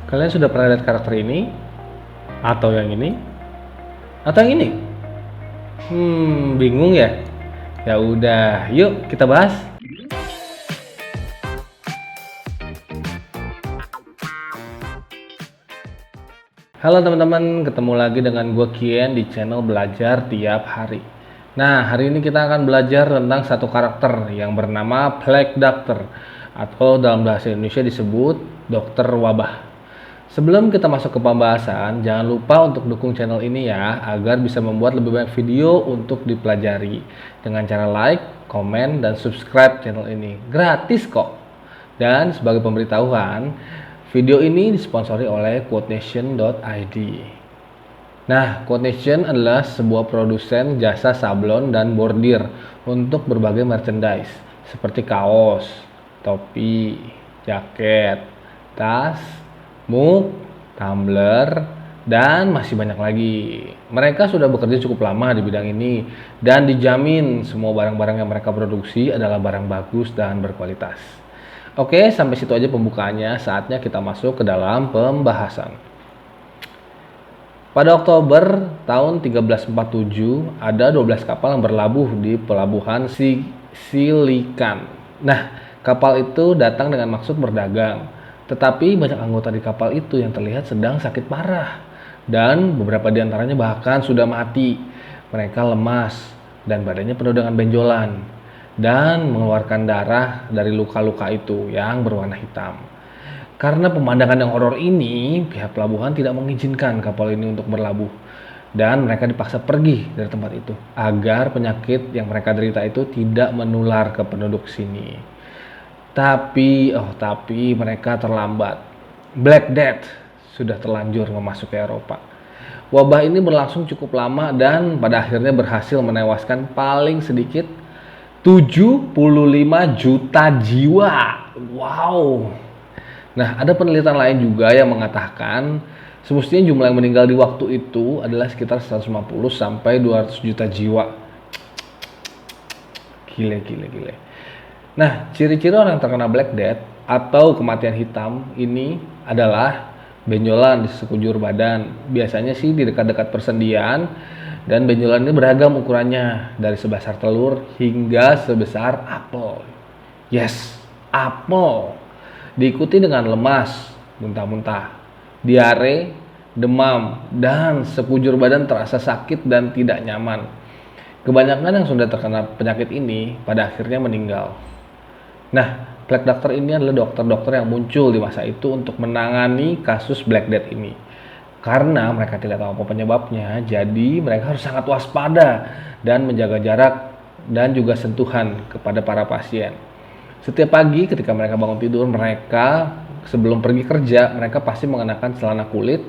Kalian sudah pernah lihat karakter ini? Atau yang ini? Atau yang ini? Bingung ya? Ya udah, yuk kita bahas. Halo teman-teman, ketemu lagi dengan gue Kian di channel Belajar Tiap Hari. Nah, hari ini kita akan belajar tentang satu karakter yang bernama Plague Doctor, atau dalam bahasa Indonesia disebut Dokter Wabah. Sebelum kita masuk ke pembahasan, jangan lupa untuk dukung channel ini ya, agar bisa membuat lebih banyak video untuk dipelajari. Dengan cara like, komen, dan subscribe channel ini. Gratis kok. Dan sebagai pemberitahuan, video ini disponsori oleh quotenation.id. Nah, Quotenation adalah sebuah produsen jasa sablon dan bordir untuk berbagai merchandise seperti kaos, topi, jaket, tas, mug, tumbler, dan masih banyak lagi. Mereka sudah bekerja cukup lama di bidang ini dan dijamin semua barang-barang yang mereka produksi adalah barang bagus dan berkualitas. Oke, sampai situ aja pembukaannya. Saatnya kita masuk ke dalam pembahasan. Pada Oktober tahun 1347, ada 12 kapal yang berlabuh di pelabuhan Silikan. Nah, kapal itu datang dengan maksud berdagang. Tetapi banyak anggota di kapal itu yang terlihat sedang sakit parah. Dan beberapa di antaranya bahkan sudah mati. Mereka lemas dan badannya penuh dengan benjolan. Dan mengeluarkan darah dari luka-luka itu yang berwarna hitam. Karena pemandangan yang horor ini, pihak pelabuhan tidak mengizinkan kapal ini untuk berlabuh. Dan mereka dipaksa pergi dari tempat itu, agar penyakit yang mereka derita itu tidak menular ke penduduk sini. Tapi mereka terlambat. Black Death sudah terlanjur memasuki Eropa. Wabah ini berlangsung cukup lama dan pada akhirnya berhasil menewaskan paling sedikit 75 juta jiwa. Wow. Nah, ada penelitian lain juga yang mengatakan semestinya jumlah yang meninggal di waktu itu adalah sekitar 150 sampai 200 juta jiwa. Gile. Nah, ciri-ciri orang yang terkena Black Death atau kematian hitam ini adalah benjolan di sekujur badan. Biasanya sih di dekat-dekat persendian, dan benjolan ini beragam ukurannya dari sebesar telur hingga sebesar apel. Yes, apel. Diikuti dengan lemas, muntah-muntah, diare, demam, dan sekujur badan terasa sakit dan tidak nyaman. Kebanyakan yang sudah terkena penyakit ini pada akhirnya meninggal. Nah, Black Doctor ini adalah dokter-dokter yang muncul di masa itu untuk menangani kasus Black Death ini. Karena mereka tidak tahu apa penyebabnya, jadi mereka harus sangat waspada dan menjaga jarak dan juga sentuhan kepada para pasien. Setiap pagi ketika mereka bangun tidur, mereka sebelum pergi kerja, mereka pasti mengenakan celana kulit,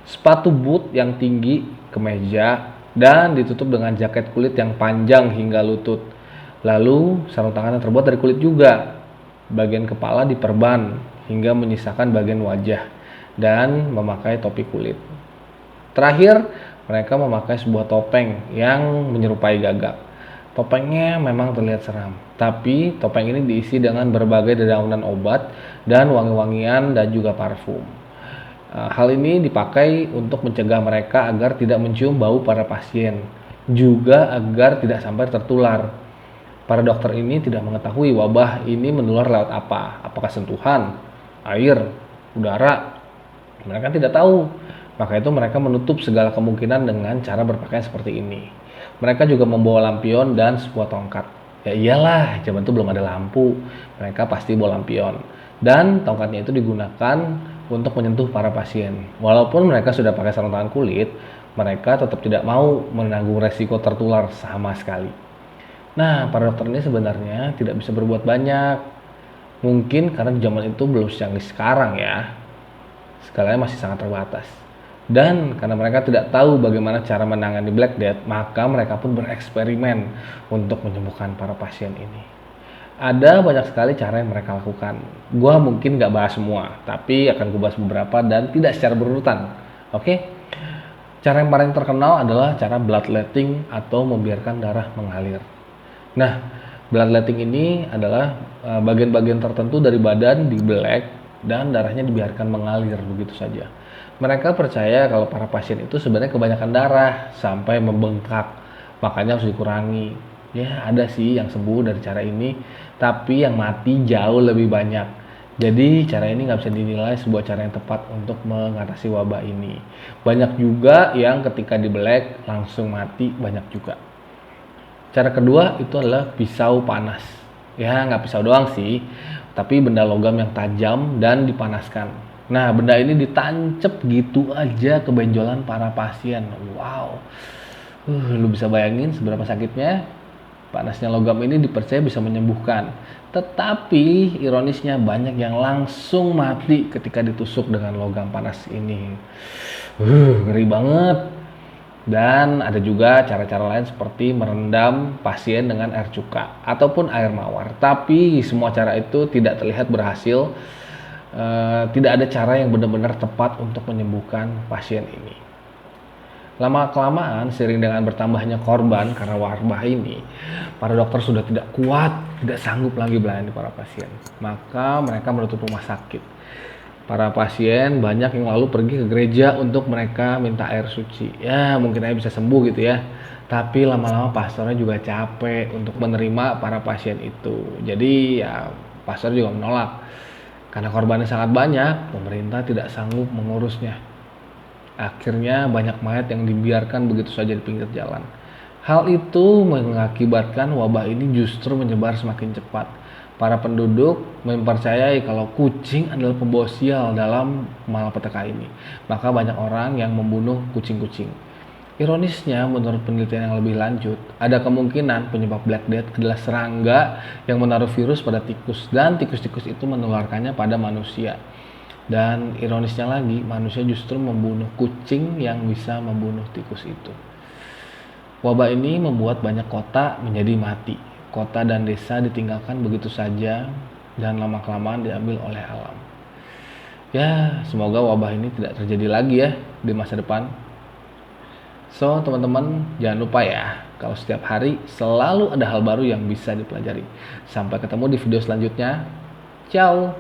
sepatu boot yang tinggi, kemeja, dan ditutup dengan jaket kulit yang panjang hingga lutut. Lalu sarung tangan yang terbuat dari kulit juga. Bagian kepala diperban hingga menyisakan bagian wajah dan memakai topi kulit. Terakhir, mereka memakai sebuah topeng yang menyerupai gagak. Topengnya memang terlihat seram, tapi topeng ini diisi dengan berbagai dedaunan obat dan wangi-wangian dan juga parfum. Hal ini dipakai untuk mencegah mereka agar tidak mencium bau para pasien, juga agar tidak sampai tertular. Para dokter ini tidak mengetahui wabah ini menular lewat apa, apakah sentuhan, air, udara. Mereka tidak tahu, maka itu mereka menutup segala kemungkinan dengan cara berpakaian seperti ini. Mereka juga membawa lampion dan sebuah tongkat. Ya iyalah, zaman itu belum ada lampu. Mereka pasti bawa lampion. Dan tongkatnya itu digunakan untuk menyentuh para pasien. Walaupun mereka sudah pakai sarung tangan kulit, mereka tetap tidak mau menanggung resiko tertular sama sekali. Nah, para dokter ini sebenarnya tidak bisa berbuat banyak. Mungkin karena di zaman itu belum secanggih sekarang ya. Skalanya masih sangat terbatas. Dan karena mereka tidak tahu bagaimana cara menangani Black Death, maka mereka pun bereksperimen untuk menyembuhkan para pasien ini. Ada banyak sekali cara yang mereka lakukan. Gua mungkin nggak bahas semua, tapi akan gue bahas beberapa dan tidak secara berurutan. Oke? Cara yang paling terkenal adalah cara bloodletting atau membiarkan darah mengalir. Nah, bloodletting ini adalah bagian-bagian tertentu dari badan dibelek dan darahnya dibiarkan mengalir begitu saja. Mereka percaya kalau para pasien itu sebenarnya kebanyakan darah sampai membengkak, makanya harus dikurangi. Ya, ada sih yang sembuh dari cara ini, tapi yang mati jauh lebih banyak. Jadi cara ini nggak bisa dinilai sebuah cara yang tepat untuk mengatasi wabah ini. Banyak juga yang ketika dibelek langsung mati, banyak juga. Cara kedua itu adalah pisau panas. Ya, nggak pisau doang sih, tapi benda logam yang tajam dan dipanaskan. Nah, benda ini ditancap gitu aja ke benjolan para pasien. Wow, lu bisa bayangin seberapa sakitnya? Panasnya logam ini dipercaya bisa menyembuhkan. Tetapi ironisnya banyak yang langsung mati ketika ditusuk dengan logam panas ini. Ngeri banget. Dan ada juga cara-cara lain seperti merendam pasien dengan air cuka ataupun air mawar. Tapi semua cara itu tidak terlihat berhasil. Tidak ada cara yang benar-benar tepat untuk menyembuhkan pasien ini. Lama-kelamaan, seiring dengan bertambahnya korban karena wabah ini, para dokter sudah tidak kuat, tidak sanggup lagi melayani para pasien. Maka mereka menutup rumah sakit. Para pasien banyak yang lalu pergi ke gereja untuk mereka minta air suci. Ya, mungkin aja bisa sembuh gitu ya. Tapi lama-lama pastornya juga capek untuk menerima para pasien itu. Jadi ya pastor juga menolak. Karena korbannya sangat banyak, pemerintah tidak sanggup mengurusnya. Akhirnya banyak mayat yang dibiarkan begitu saja di pinggir jalan. Hal itu mengakibatkan wabah ini justru menyebar semakin cepat. Para penduduk mempercayai kalau kucing adalah pembawa sial dalam malapetaka ini. Maka banyak orang yang membunuh kucing-kucing. Ironisnya, menurut penelitian yang lebih lanjut, ada kemungkinan penyebab Black Death adalah serangga yang menaruh virus pada tikus dan tikus-tikus itu menularkannya pada manusia. Dan ironisnya lagi, manusia justru membunuh kucing yang bisa membunuh tikus itu. Wabah ini membuat banyak kota menjadi mati. Kota dan desa ditinggalkan begitu saja dan lama-kelamaan diambil oleh alam. Ya, semoga wabah ini tidak terjadi lagi ya di masa depan. So, teman-teman, jangan lupa ya, kalau setiap hari selalu ada hal baru yang bisa dipelajari. Sampai ketemu di video selanjutnya. Ciao!